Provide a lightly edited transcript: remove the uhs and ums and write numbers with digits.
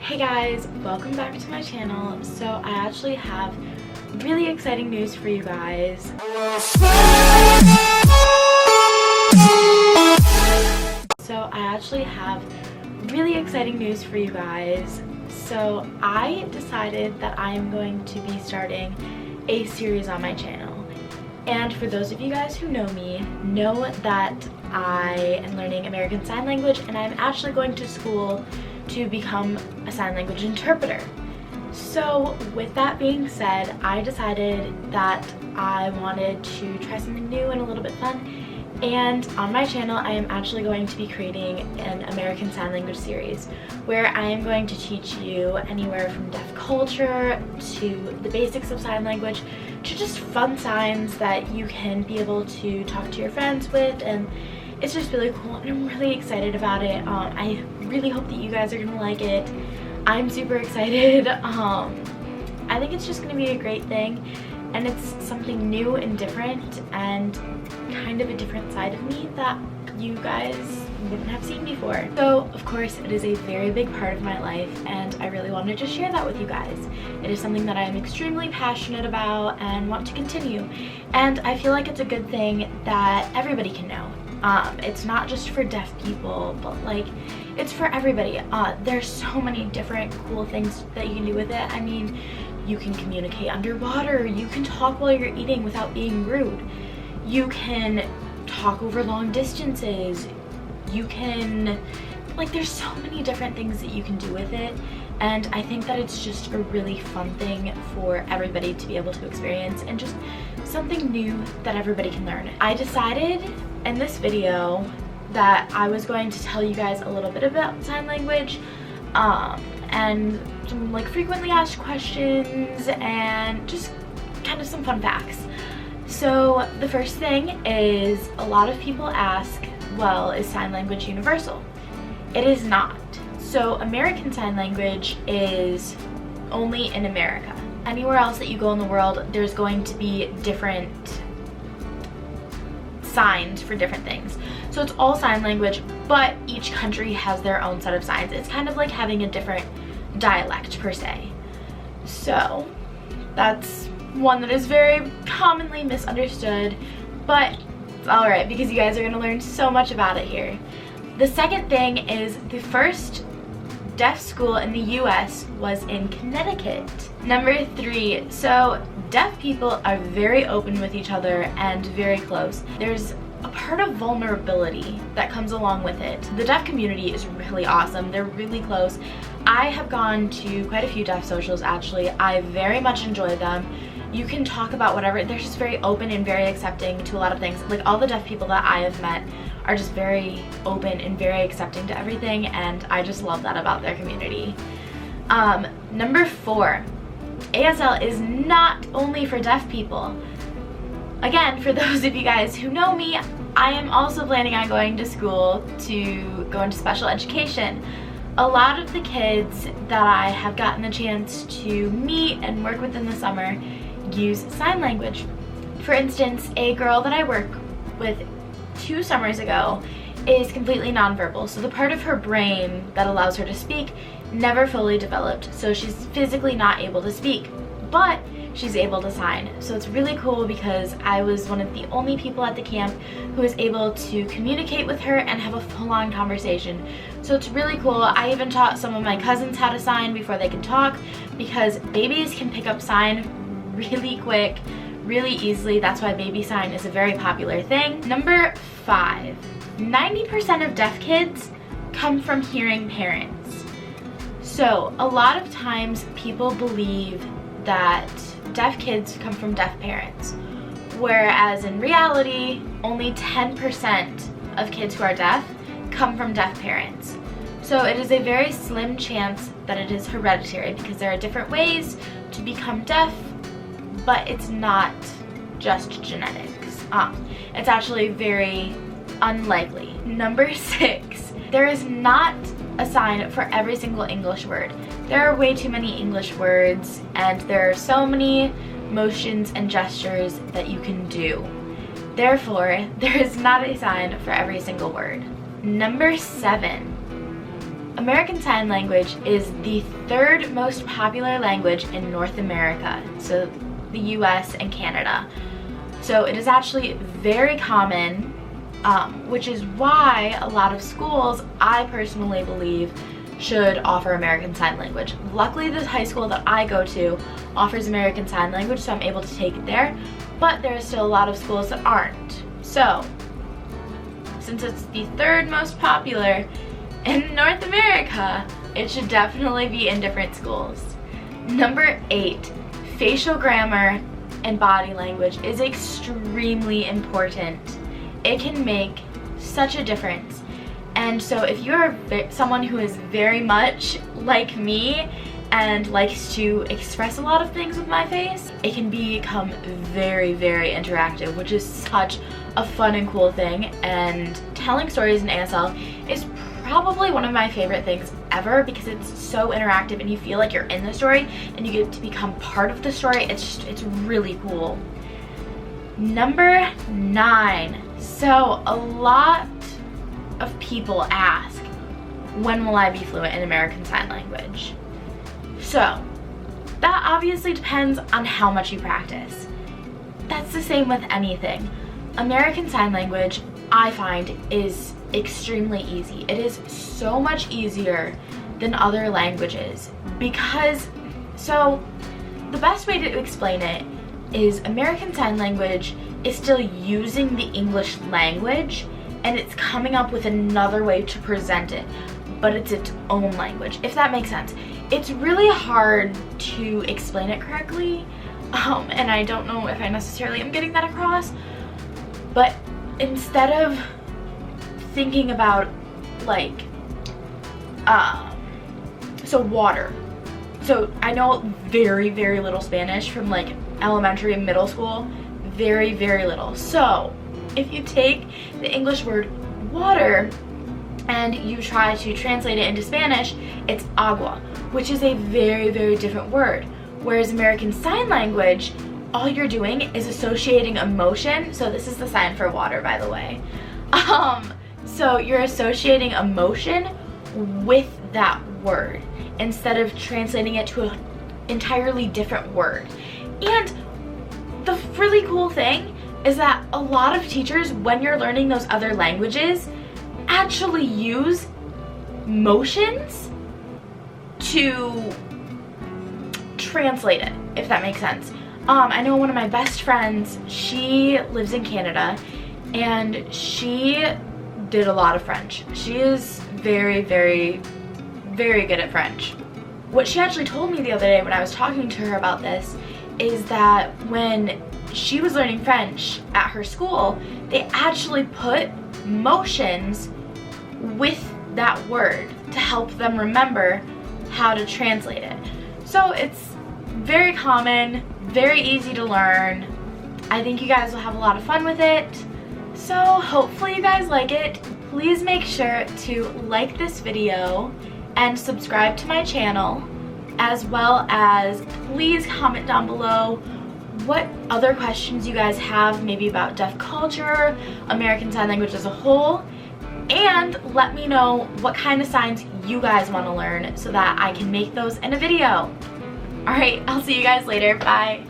Hey guys, welcome back to my channel. So I actually have really exciting news for you guys. So I decided that I am going to be starting a series on my channel. And for those of you guys who know me, know that I am learning American Sign Language and I'm actually going to school to become a sign language interpreter. So with that being said, I decided that I wanted to try something new and a little bit fun. And on my channel, I am actually going to be creating an American Sign Language series where I am going to teach you anywhere from deaf culture to the basics of sign language to just fun signs that you can be able to talk to your friends with, and it's just really cool and I'm really excited about it. I really hope that you guys are gonna like it. I'm super excited. I think it's just gonna be a great thing, and it's something new and different and kind of a different side of me that you guys wouldn't have seen before. So of course it is a very big part of my life and I really wanted to share that with you guys. It is something that I am extremely passionate about and want to continue, and I feel like it's a good thing that everybody can know. It's not just for deaf people, but like it's for everybody. There's so many different cool things that you can do with it. I mean, you can communicate underwater, you can talk while you're eating without being rude, you can talk over long distances, you can, like, there's so many different things that you can do with it, and I think that it's just a really fun thing for everybody to be able to experience and just something new that everybody can learn. I decided in this video that I was going to tell you guys a little bit about sign language and some like frequently asked questions and just kind of some fun facts. So the first thing is, a lot of people ask, well, is sign language universal? It is not. So American Sign Language is only in America. Anywhere else that you go in the world, there's going to be different signs for different things. So it's all sign language, but each country has their own set of signs. It's kind of like having a different dialect per se. So that's one that is very commonly misunderstood, but it's alright because you guys are going to learn so much about it here. The second thing is, the first deaf school in the US was in Connecticut. Number 3, so deaf people are very open with each other and very close. There's a part of vulnerability that comes along with it. The deaf community is really awesome. They're really close. I have gone to quite a few deaf socials actually. I very much enjoy them. You can talk about whatever. They're just very open and very accepting to a lot of things. Like, all the deaf people that I have met are just very open and very accepting to everything, and I just love that about their community. Number 4, ASL is not only for deaf people. Again, for those of you guys who know me, I am also planning on going to school to go into special education. A lot of the kids that I have gotten the chance to meet and work with in the summer use sign language. For instance, a girl that I work with 2 summers ago is completely nonverbal, so the part of her brain that allows her to speak never fully developed, so she's physically not able to speak, but she's able to sign. So it's really cool because I was one of the only people at the camp who was able to communicate with her and have a full-on conversation. So it's really cool. I even taught some of my cousins how to sign before they can talk, because babies can pick up sign really quick, really easily. That's why baby sign is a very popular thing. Number 5, 90% of deaf kids come from hearing parents. So a lot of times people believe that deaf kids come from deaf parents, whereas in reality only 10% of kids who are deaf come from deaf parents. So it is a very slim chance that it is hereditary, because there are different ways to become deaf, but it's not just genetics. It's actually very unlikely. Number 6, there is not a sign for every single English word. There are way too many English words, and there are so many motions and gestures that you can do. Therefore, there is not a sign for every single word. Number 7, American Sign Language is the third most popular language in North America, so the US and Canada. So it is actually very common, which is why a lot of schools, I personally believe, should offer American Sign Language. Luckily, the high school that I go to offers American Sign Language, so I'm able to take it there, but there are still a lot of schools that aren't. So, since it's the third most popular in North America, it should definitely be in different schools. Number 8, facial grammar and body language is extremely important. It can make such a difference. And so if you're someone who is very much like me and likes to express a lot of things with my face, it can become very, very interactive, which is such a fun and cool thing. And telling stories in ASL is probably one of my favorite things ever because it's so interactive and you feel like you're in the story and you get to become part of the story. It's really cool. Number 9. So a lot of people ask, when will I be fluent in American Sign Language? So that obviously depends on how much you practice. That's the same with anything. American Sign Language, I find, is extremely easy. It is so much easier than other languages because, so the best way to explain it is American Sign Language is still using the English language and it's coming up with another way to present it, but it's its own language, if that makes sense. It's really hard to explain it correctly, and I don't know if I necessarily am getting that across, but instead of thinking about like, so water. So I know very, very little Spanish from like elementary and middle school, very, very little. So if you take the English word water and you try to translate it into Spanish, it's agua, which is a very, very different word. Whereas American Sign Language, all you're doing is associating emotion. So this is the sign for water, by the way. So you're associating emotion with that word instead of translating it to an entirely different word. And the really cool thing is that a lot of teachers, when you're learning those other languages, actually use motions to translate it, if that makes sense. I know one of my best friends, she lives in Canada, and she did a lot of French. She is very, very, very good at French. What she actually told me the other day when I was talking to her about this is that when she was learning French at her school, they actually put motions with that word to help them remember how to translate it. So it's very common, very easy to learn. I think you guys will have a lot of fun with it. So hopefully you guys like it. Please make sure to like this video and subscribe to my channel, as well as please comment down below what other questions you guys have, maybe about deaf culture, American Sign Language as a whole, and let me know what kind of signs you guys want to learn so that I can make those in a video. Alright, I'll see you guys later. Bye.